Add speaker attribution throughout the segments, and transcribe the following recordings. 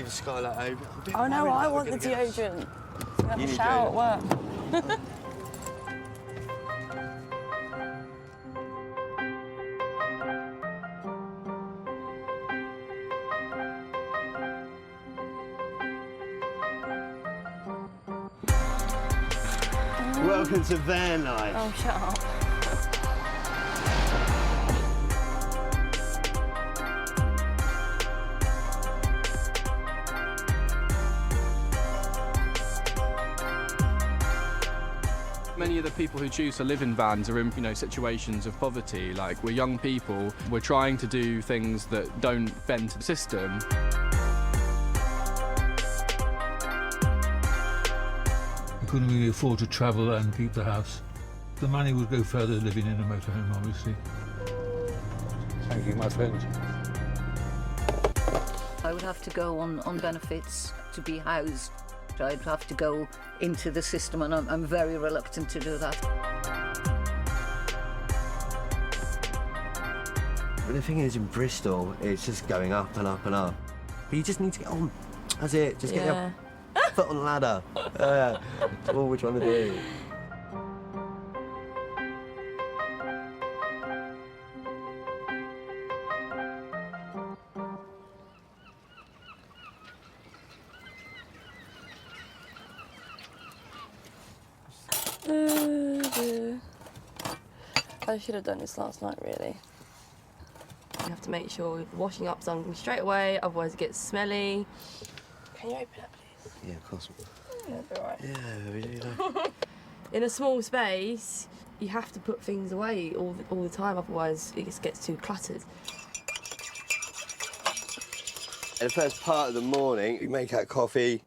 Speaker 1: the skylight open.
Speaker 2: Oh no, I want the deodorant. I'm gonna have a shower at work.
Speaker 1: Welcome to van life.
Speaker 2: Oh, shut up.
Speaker 3: Many of the people who choose to live in vans are in, situations of poverty. Like, we're young people, we're trying to do things that don't bend to the system.
Speaker 4: I couldn't really afford to travel and keep the house. The money would go further living in a motorhome, obviously. Thank you, my friend.
Speaker 5: I would have to go on benefits to be housed. I'd have to go into the system, and I'm very reluctant to do that.
Speaker 1: But the thing is, in Bristol, it's just going up and up and up. But you just need to get on. That's it. Just get your foot on the ladder. That's all we're trying to do.
Speaker 2: I should have done this last night, really.
Speaker 6: You have to make sure the washing up's done straight away, otherwise it gets smelly.
Speaker 2: Can you open it, please?
Speaker 1: Yeah, of course.
Speaker 2: Yeah, that'll be all right.
Speaker 1: Yeah, we do that.
Speaker 6: In a small space, you have to put things away all the time, otherwise it just gets too cluttered.
Speaker 1: In the first part of the morning, we make our coffee,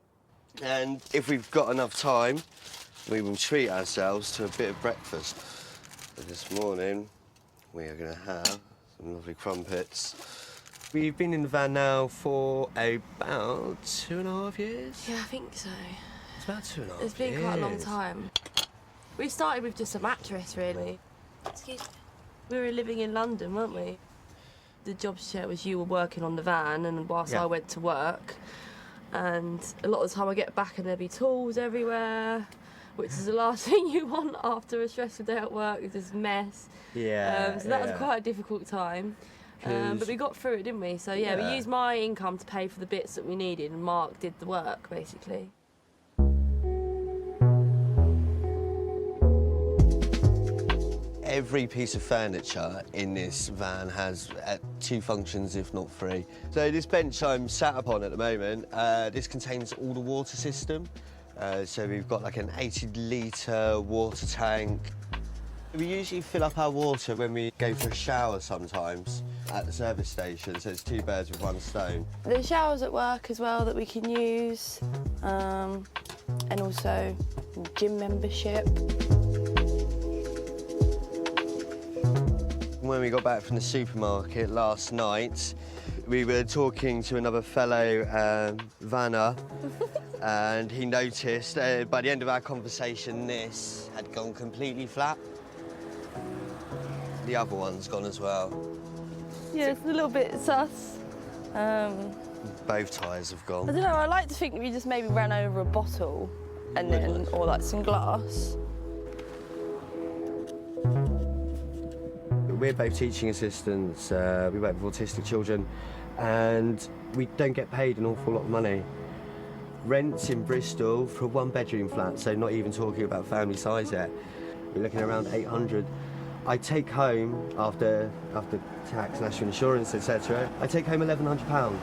Speaker 1: and if we've got enough time, we will treat ourselves to a bit of breakfast. But this morning, we are going to have some lovely crumpets. We've been in the van now for about 2.5 years.
Speaker 6: Yeah, I think so.
Speaker 1: It's about 2.5 years.
Speaker 6: It's been quite a long time. We started with just a mattress, really. Excuse me. We were living in London, weren't we? The job share was you were working on the van, and whilst I went to work, and a lot of the time I get back and there'd be tools everywhere, which is the last thing you want after a stressful day at work, is this mess.
Speaker 1: Yeah.
Speaker 6: So that was quite a difficult time. But we got through it, didn't we? So yeah, we used my income to pay for the bits that we needed, and Mark did the work, basically.
Speaker 1: Every piece of furniture in this van has 2 functions, if not 3. So this bench I'm sat upon at the moment, this contains all the water system. So we've got like an 80-litre water tank. We usually fill up our water when we go for a shower sometimes at the service station, so it's 2 birds with 1 stone.
Speaker 2: There's showers at work as well that we can use, and also gym membership.
Speaker 1: When we got back from the supermarket last night, we were talking to another fellow vanner, and he noticed by the end of our conversation this had gone completely flat. The other one's gone as well.
Speaker 2: Yeah, it's a little bit sus.
Speaker 1: Both tyres have gone.
Speaker 2: I don't know, I like to think we just maybe ran over a bottle and then, or like some glass.
Speaker 1: We're both teaching assistants, we work with autistic children, and we don't get paid an awful lot of money. Rents in Bristol for a 1-bedroom flat, so not even talking about family size yet, we're looking around 800. I take home, after tax, national insurance, etc., I take home £1,100.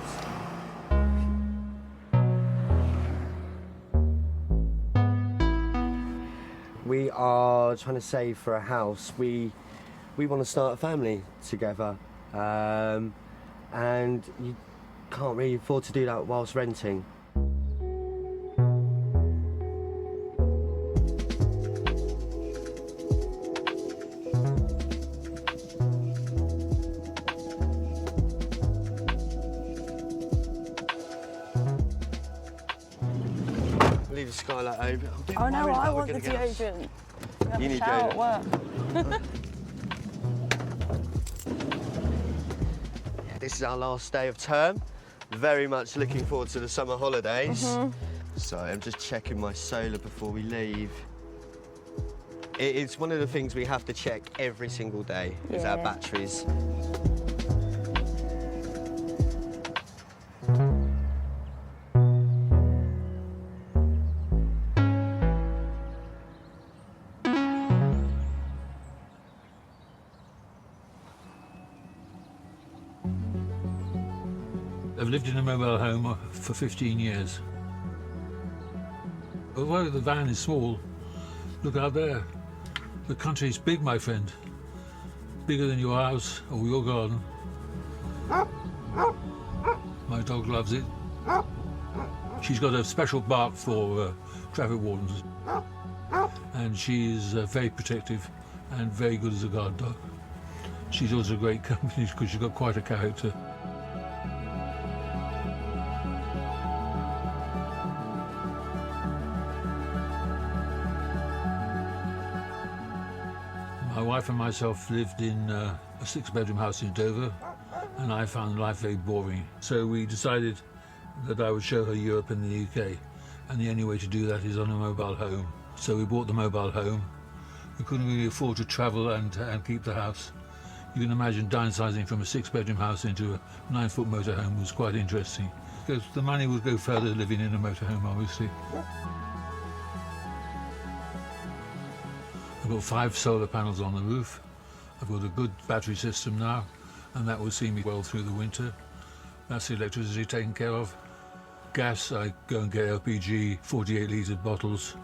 Speaker 1: We are trying to save for a house. We want to start a family together, and you can't really afford to do that whilst renting. Leave the skylight open.
Speaker 2: Oh no, I want the deodorant. I'm gonna have a shower at work.
Speaker 1: This is our last day of term. Very much looking forward to the summer holidays. Sorry, I'm just checking my solar before we leave. It's one of the things we have to check every single day, is our batteries.
Speaker 4: I've lived in a mobile home for 15 years. Although the van is small, look out there. The country's big, my friend. Bigger than your house or your garden. My dog loves it. She's got a special bark for traffic wardens. And she's very protective and very good as a guard dog. She's also great company because she's got quite a character. My wife and myself lived in a 6-bedroom house in Dover, and I found life very boring. So we decided that I would show her Europe and the UK, and the only way to do that is on a mobile home. So we bought the mobile home. We couldn't really afford to travel and keep the house. You can imagine downsizing from a 6-bedroom house into a 9-foot motorhome was quite interesting, because the money would go further living in a motorhome, obviously. I've got 5 solar panels on the roof. I've got a good battery system now, and that will see me well through the winter. That's the electricity taken care of. Gas, I go and get LPG, 48-litre bottles.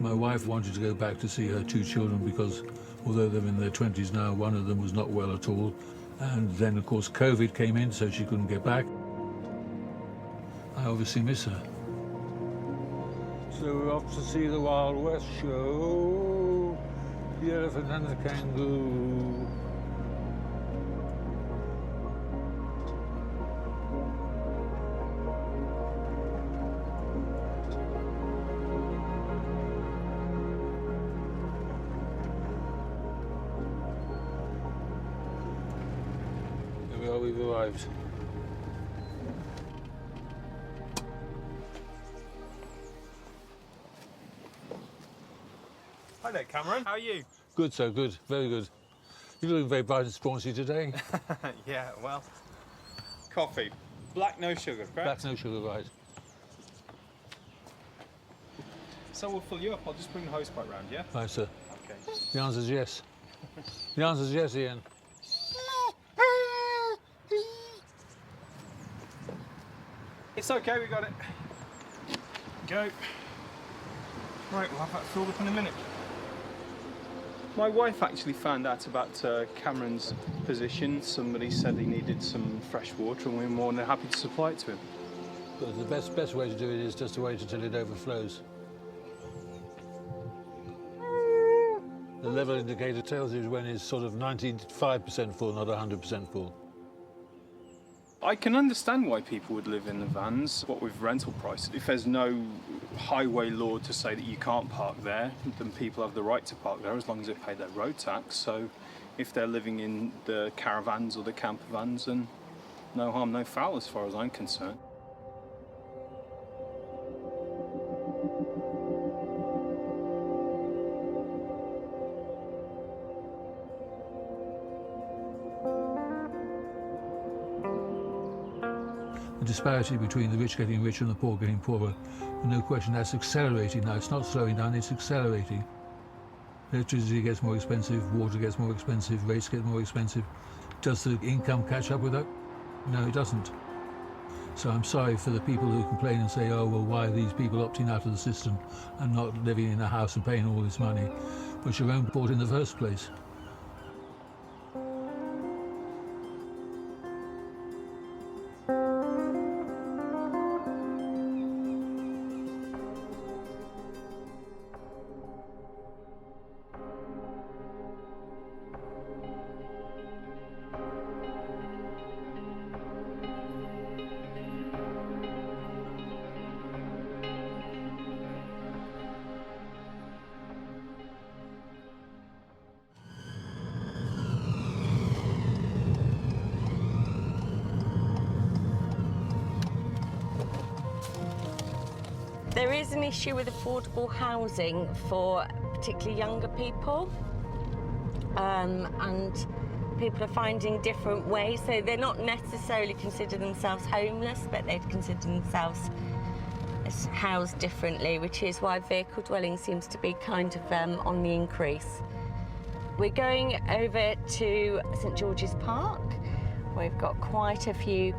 Speaker 4: My wife wanted to go back to see her 2 children because, although they're in their 20s now, one of them was not well at all. And then, of course, COVID came in, so she couldn't get back. I obviously miss her. So we're off to see the Wild West show, the elephant and the kangaroo. We've arrived.
Speaker 7: Hi there, Cameron. How are you?
Speaker 4: Good, so good, very good. You're looking very bright and sprawny today.
Speaker 7: Yeah, well, coffee. Black, no sugar, correct?
Speaker 4: Black, no sugar, right.
Speaker 7: So we'll fill you up. I'll just bring the hose pipe round, yeah?
Speaker 4: Right, sir.
Speaker 7: Okay.
Speaker 4: The answer's yes. The answer's yes, Ian.
Speaker 7: It's okay, we got it. Go. Right, we'll have that filled up in a minute. My wife actually found out about Cameron's position. Somebody said he needed some fresh water, and we were more than happy to supply it to him.
Speaker 4: But the best way to do it is just to wait until it overflows. The level indicator tells you when it's sort of 95% full, not 100% full.
Speaker 7: I can understand why people would live in the vans. What with rental prices, if there's no highway law to say that you can't park there, then people have the right to park there as long as they pay their road tax. So if they're living in the caravans or the camper vans, then no harm, no foul as far as I'm concerned.
Speaker 4: The disparity between the rich getting richer and the poor getting poorer, no question, that's accelerating now. It's not slowing down, it's accelerating. Electricity gets more expensive, water gets more expensive, rates get more expensive. Does the income catch up with that? No, it doesn't. So I'm sorry for the people who complain and say, oh, well, why are these people opting out of the system and not living in a house and paying all this money? But your own fault in the first place.
Speaker 8: There is an issue with affordable housing for particularly younger people, and people are finding different ways. So they're not necessarily consider themselves homeless, but they'd consider themselves as housed differently, which is why vehicle dwelling seems to be kind of on the increase. We're going over to St George's Park. We've got quite a few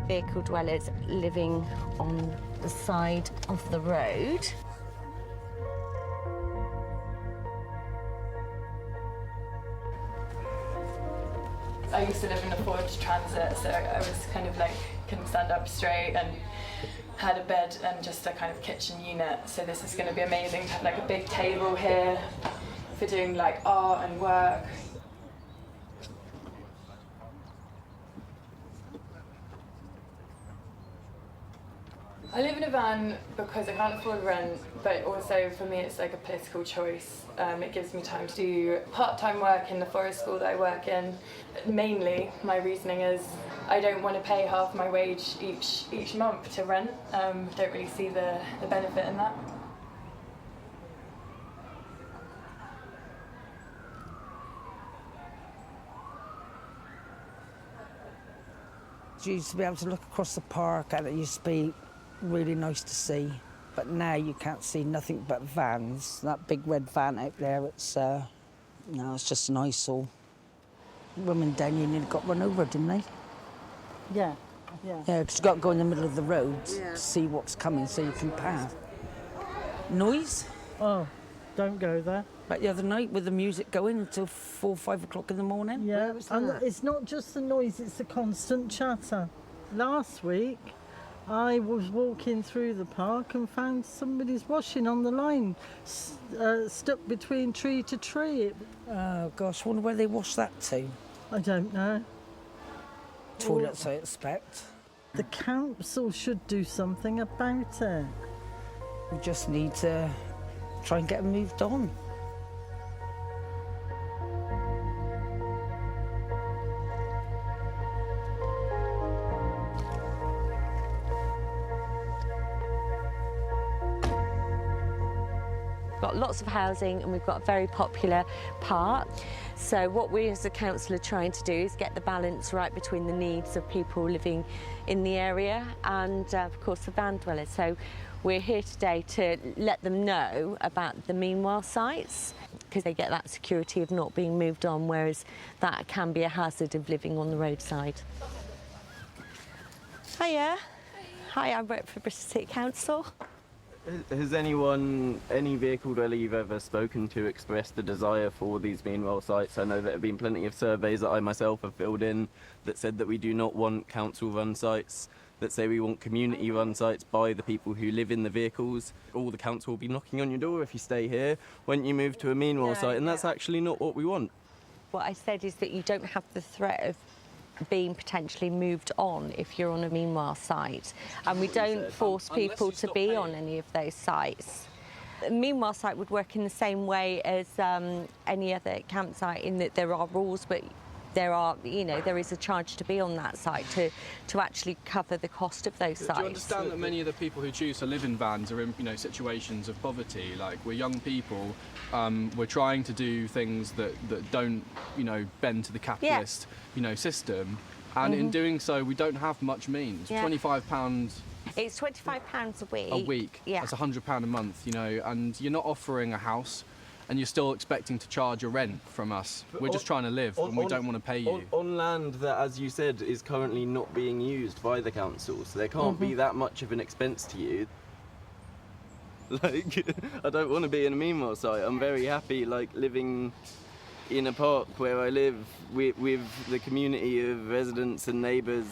Speaker 8: vehicle dwellers living on the side of the road.
Speaker 9: I used to live in a forged transit, so I was kind of like, couldn't stand up straight and had a bed and just a kind of kitchen unit. So this is going to be amazing to have like a big table here for doing like art and work. I live in a van because I can't afford rent, but also for me it's like a political choice. It gives me time to do part-time work in the forest school that I work in. Mainly, my reasoning is I don't want to pay half my wage each month to rent. Don't really see the benefit in that.
Speaker 10: You used to be able to look across the park and it used to be really nice to see, but now you can't see nothing but vans. That big red van out there, it's no, it's just an eyesore. Women down here nearly got run over, didn't they?
Speaker 11: Yeah.
Speaker 10: Yeah, because you've got to go in the middle of the road to see what's coming so you can pass. Noise?
Speaker 11: Oh, don't go there.
Speaker 10: Like the other night with the music going until 4 or 5 o'clock in the morning.
Speaker 11: Yeah, and it's not just the noise, it's the constant chatter. Last week, I was walking through the park and found somebody's washing on the line, stuck between tree to tree.
Speaker 10: Oh, gosh, I wonder where they wash that to.
Speaker 11: I don't know.
Speaker 10: Toilets, I expect.
Speaker 11: The council should do something about it.
Speaker 10: We just need to try and get them moved on.
Speaker 8: We've got lots of housing and we've got a very popular park. So what we as a council are trying to do is get the balance right between the needs of people living in the area and of course the van dwellers. So we're here today to let them know about the meanwhile sites because they get that security of not being moved on, whereas that can be a hazard of living on the roadside. Hiya. Hi, I work for Bristol City Council.
Speaker 12: Has any vehicle dweller you've ever spoken to expressed a desire for these meanwhile sites? I know there have been plenty of surveys that I myself have filled in that said that we do not want council-run sites, that say we want community-run sites by the people who live in the vehicles. All the council will be knocking on your door if you stay here when you move to a meanwhile site, and that's actually not what we want.
Speaker 8: What I said is that you don't have the threat of being potentially moved on if you're on a meanwhile site, and we don't force people to be on any of those sites. A meanwhile site would work in the same way as any other campsite in that there are rules, but there is a charge to be on that site to actually cover the cost of those sites.
Speaker 3: Do you understand that many of the people who choose to live in vans are in situations of poverty? Like, we're young people, we're trying to do things that don't bend to the capitalist system, and in doing so we don't have much means. £25.
Speaker 8: It's £25 a week.
Speaker 3: A week.
Speaker 8: Yeah.
Speaker 3: That's £100 a month. And you're not offering a house. And you're still expecting to charge a rent from us. We're just trying to live and we don't want to pay you.
Speaker 12: On land that, as you said, is currently not being used by the council, so there can't be that much of an expense to you. Like, I don't want to be in a meanwhile site. I'm very happy, like, living in a park where I live with the community of residents and neighbours.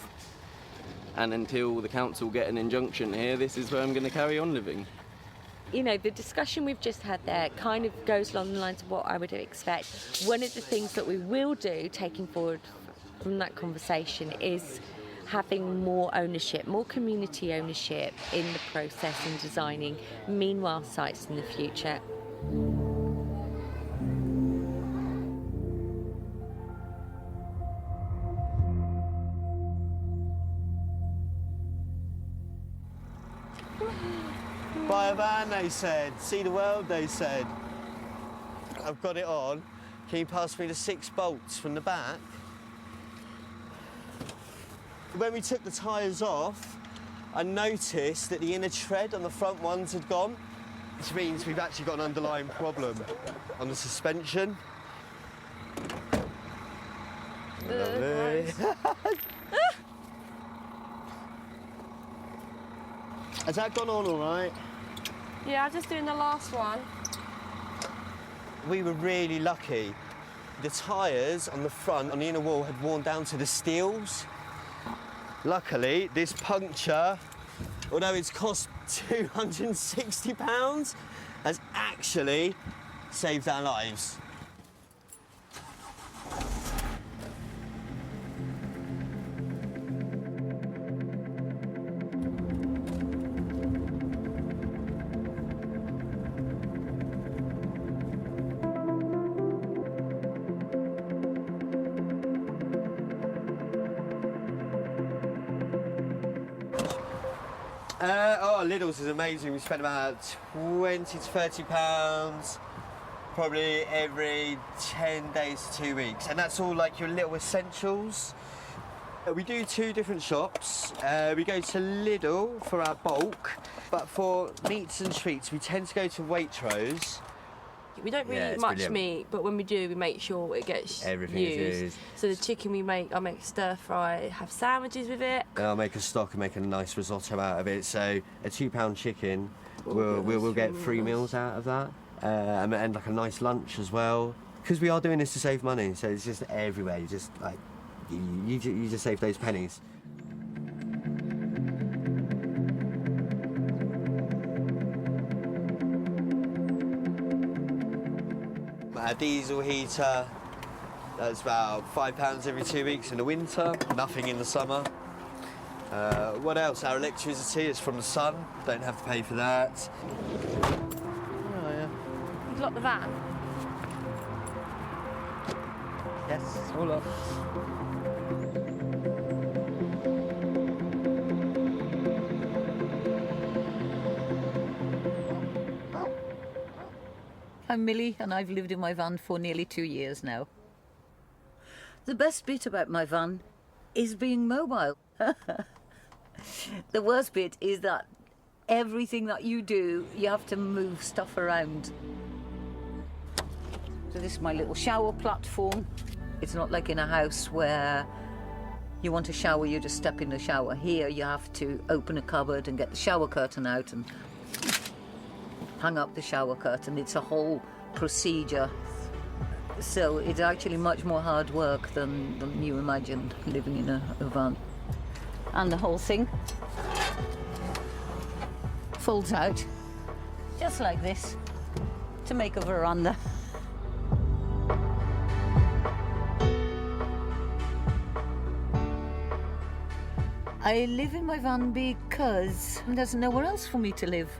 Speaker 12: And until the council get an injunction here, this is where I'm going to carry on living.
Speaker 8: The discussion we've just had there kind of goes along the lines of what I would expect. One of the things that we will do, taking forward from that conversation, is having more ownership, more community ownership in the process and designing meanwhile sites in the future.
Speaker 1: Buy a van, they said. See the world, they said. I've got it on. Can you pass me the 6 bolts from the back? When we took the tyres off, I noticed that the inner tread on the front ones had gone, which means we've actually got an underlying problem on the suspension. Lovely. Has that gone on all right?
Speaker 6: Yeah, I'm just doing the last one.
Speaker 1: We were really lucky. The tyres on the front, on the inner wall, had worn down to the steels. Luckily, this puncture, although it's cost £260, has actually saved our lives. Lidl's is amazing. We spend about £20 to £30 probably every 10 days to 2 weeks, and that's all like your little essentials. We do 2 different shops. We go to Lidl for our bulk, but for meats and treats we tend to go to Waitrose.
Speaker 6: We don't really eat much meat, but when we do, we make sure it gets used. So the chicken we make, I make stir fry, have sandwiches with it.
Speaker 1: And I'll make a stock and make a nice risotto out of it. So a £2 chicken, we'll get 3 meals out of that, and like a nice lunch as well. Because we are doing this to save money, so it's just everywhere. You just like you just save those pennies. A diesel heater, that's about £5 every 2 weeks in the winter, nothing in the summer. What else? Our electricity is from the sun, don't have to pay for that.
Speaker 6: Oh, yeah. You've locked the van?
Speaker 1: Yes, all up.
Speaker 5: I'm Millie, and I've lived in my van for nearly 2 years now. The best bit about my van is being mobile. The worst bit is that everything that you do, you have to move stuff around. So this is my little shower platform. It's not like in a house where you want to shower, you just step in the shower. Here you have to open a cupboard and get the shower curtain out and hang up the shower curtain. It's a whole procedure. So it's actually much more hard work than you imagined living in a van. And the whole thing folds out just like this to make a veranda. I live in my van because there's nowhere else for me to live.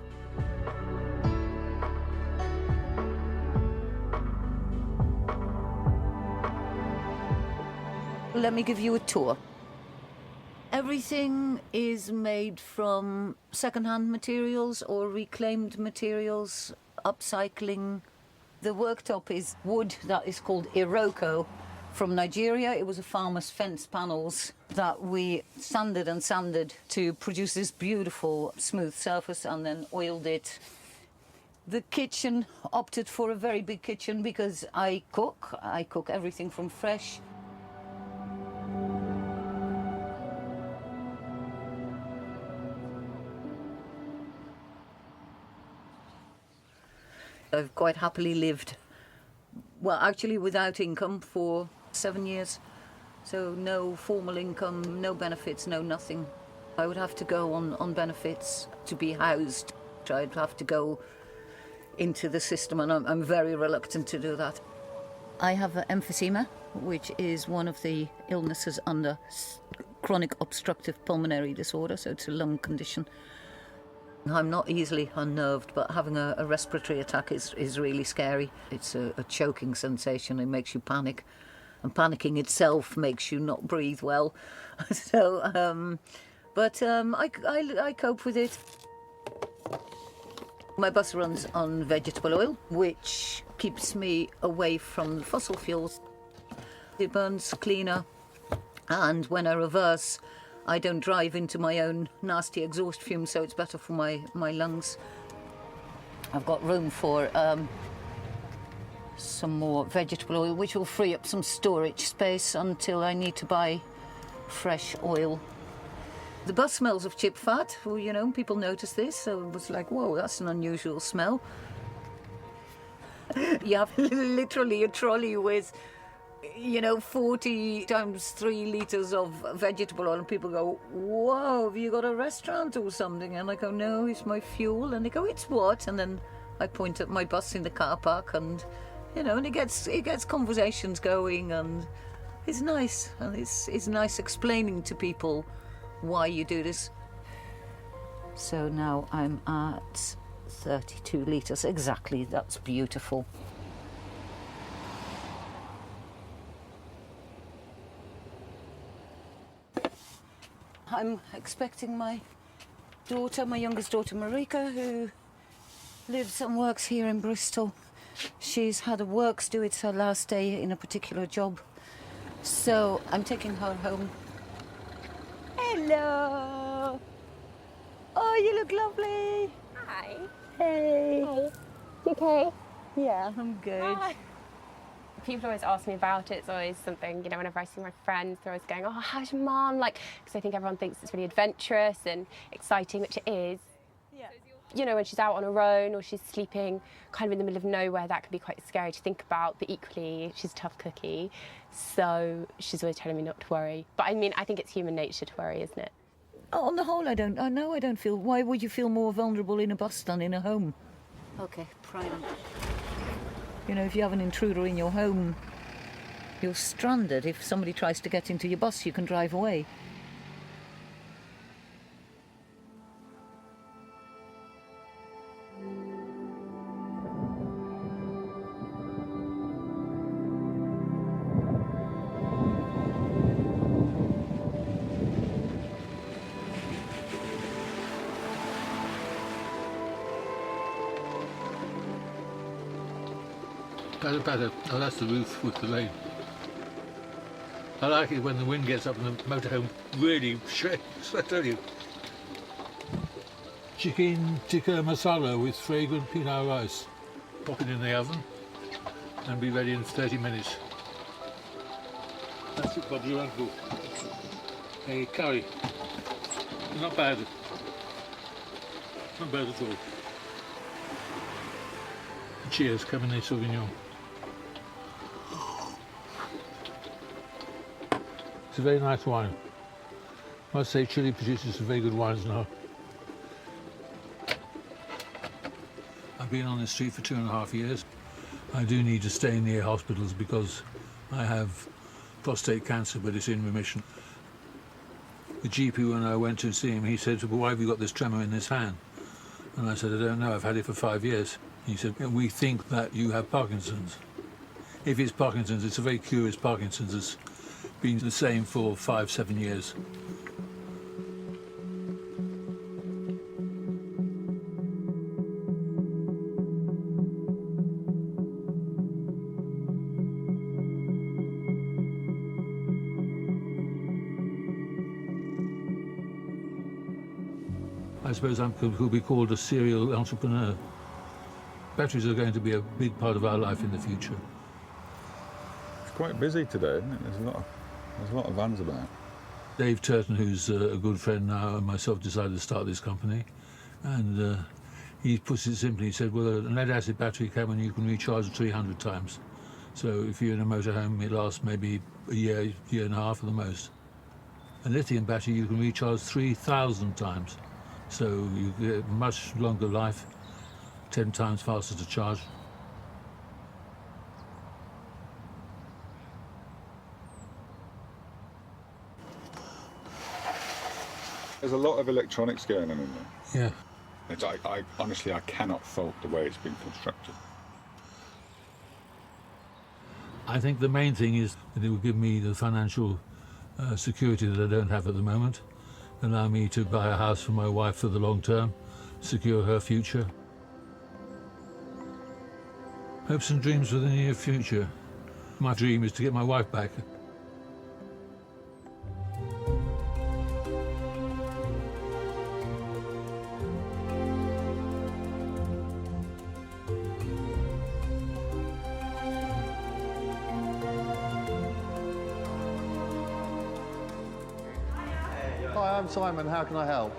Speaker 5: Let me give you a tour. Everything is made from second-hand materials or reclaimed materials, upcycling. The worktop is wood that is called Iroko from Nigeria. It was a farmer's fence panels that we sanded and sanded to produce this beautiful smooth surface and then oiled it. The kitchen, opted for a very big kitchen because I cook everything from fresh. I've quite happily lived, well, actually without income for 7 years. So no formal income, no benefits, no nothing. I would have to go on benefits to be housed. I'd have to go into the system, and I'm very reluctant to do that. I have emphysema, which is one of the illnesses under chronic obstructive pulmonary disorder, so it's a lung condition. I'm not easily unnerved, but having a respiratory attack is really scary. It's a choking sensation. It makes you panic, and panicking itself makes you not breathe well. So, I cope with it. My bus runs on vegetable oil, which keeps me away from the fossil fuels. It burns cleaner, and when I reverse, I don't drive into my own nasty exhaust fumes, so it's better for my lungs. I've got room for some more vegetable oil, which will free up some storage space until I need to buy fresh oil. The bus smells of chip fat. Well, you know, people notice this, so it was like, whoa, that's an unusual smell. You have literally a trolley with, 40 times 3 litres of vegetable oil, and people go, whoa, have you got a restaurant or something? And I go, no, it's my fuel. And they go, it's what? And then I point at my bus in the car park, and, and it gets conversations going, and it's nice. And it's nice explaining to people why you do this. So now I'm at 32 litres exactly. That's beautiful. I'm expecting my daughter, my youngest daughter Marika, who lives and works here in Bristol. She's had a works do. It's her last day in a particular job. So I'm taking her home. Hello! Oh, you look lovely!
Speaker 13: Hi.
Speaker 5: Hey!
Speaker 13: Hey. You okay?
Speaker 5: Yeah, I'm good.
Speaker 13: Hi. People always ask me about it. It's always something, whenever I see my friends, they're always going, oh, how's your mum? Because I think everyone thinks it's really adventurous and exciting, which it is. Yeah. When she's out on her own or she's sleeping kind of in the middle of nowhere, that can be quite scary to think about, but equally, she's a tough cookie. So she's always telling me not to worry. But I think it's human nature to worry, isn't it?
Speaker 5: Oh, on the whole, I don't feel... Why would you feel more vulnerable in a bus than in a home? Okay, prime. If you have an intruder in your home, you're stranded. If somebody tries to get into your bus, you can drive away.
Speaker 4: Better. Oh, that's the roof with the rain. I like it when the wind gets up and the motorhome really shakes, I tell you. Chicken tikka masala with fragrant pilau rice. Pop it in the oven and be ready in 30 minutes. That's it, Bob, your uncle. A curry. Not bad. Not bad at all. Cheers, Cabernet Sauvignon. It's a very nice wine. I must say Chile produces some very good wines now. I've been on this street for 2.5 years. I do need to stay near hospitals because I have prostate cancer, but it's in remission. The GP, when I went to see him, he said, well, why have you got this tremor in this hand? And I said, I don't know, I've had it for 5 years. He said, we think that you have Parkinson's. If it's Parkinson's, it's a very curious Parkinson's. It's been the same for 5-7 years. I suppose I could be called a serial entrepreneur. Batteries are going to be a big part of our life in the future.
Speaker 14: It's quite busy today, isn't it? There's a lot of vans about.
Speaker 4: Dave Turton, who's a good friend now, and myself decided to start this company. And he puts it simply, he said, well, a lead-acid battery came and you can recharge it 300 times. So if you're in a motorhome, it lasts maybe a year and a half at the most. A lithium battery you can recharge 3,000 times. So you get much longer life, 10 times faster to charge.
Speaker 14: There's a lot of electronics going on in there.
Speaker 4: Yeah.
Speaker 14: I honestly, I cannot fault the way it's been constructed.
Speaker 4: I think the main thing is that it will give me the financial security that I don't have at the moment, allow me to buy a house for my wife for the long term, secure her future. Hopes and dreams for the near future. My dream is to get my wife back.
Speaker 15: Hi, I'm Simon. How can I help?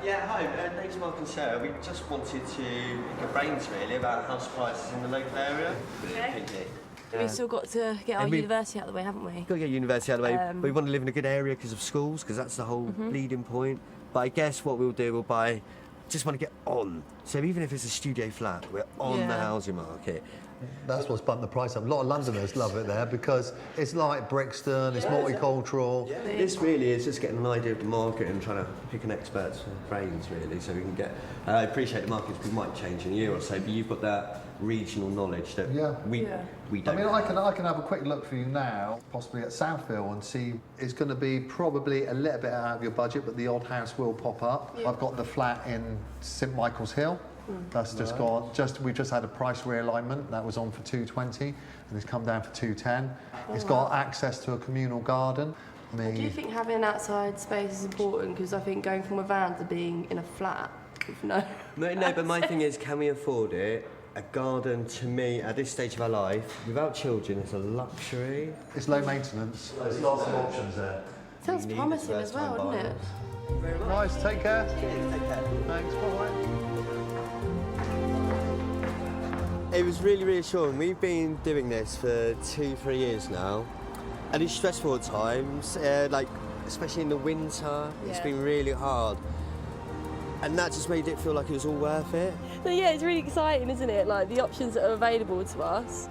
Speaker 1: Yeah, hi, name's Mark and Sarah. We just wanted to pick your brains really about house prices in the local area.
Speaker 6: Okay. We've still got to get our university out of the way, haven't we?
Speaker 1: Got to get university out of the way. But we want to live in a good area because of schools, because that's the whole leading point. But I guess what we'll do, we'll buy, just want to get on. So even if it's a studio flat, we're on the housing market.
Speaker 15: That's what's bumped the price up. A lot of Londoners love it there because it's like Brixton, it's multicultural.
Speaker 1: Yeah. This really is just getting an idea of the market and trying to pick an expert's brains, really, so we can get... I appreciate the markets might change in a year or so, but you've got that regional knowledge that we don't.
Speaker 15: I mean, I can have a quick look for you now, possibly at Southfield, and see it's going to be probably a little bit out of your budget, but the odd house will pop up. I've got the flat in St Michael's Hill. That's just gone. We just had a price realignment. That was on for 220, and it's come down for 210. It's got access to a communal garden.
Speaker 6: I do think having an outside space is important because I think going from a van to being in a flat with no.
Speaker 1: No, but my thing is, can we afford it? A garden, to me, at this stage of our life, without children, is a luxury.
Speaker 15: It's low maintenance. There's lots of options there.
Speaker 6: Sounds promising as well, doesn't it?
Speaker 15: Nice. Take care. Cheers. Take care. Thanks. Bye.
Speaker 1: It was really reassuring. We've been doing this for 2-3 years now, and it's stressful at times, like especially in the winter. It's been really hard, and that just made it feel like it was all worth it.
Speaker 6: No, yeah, it's really exciting, isn't it? Like the options that are available to us.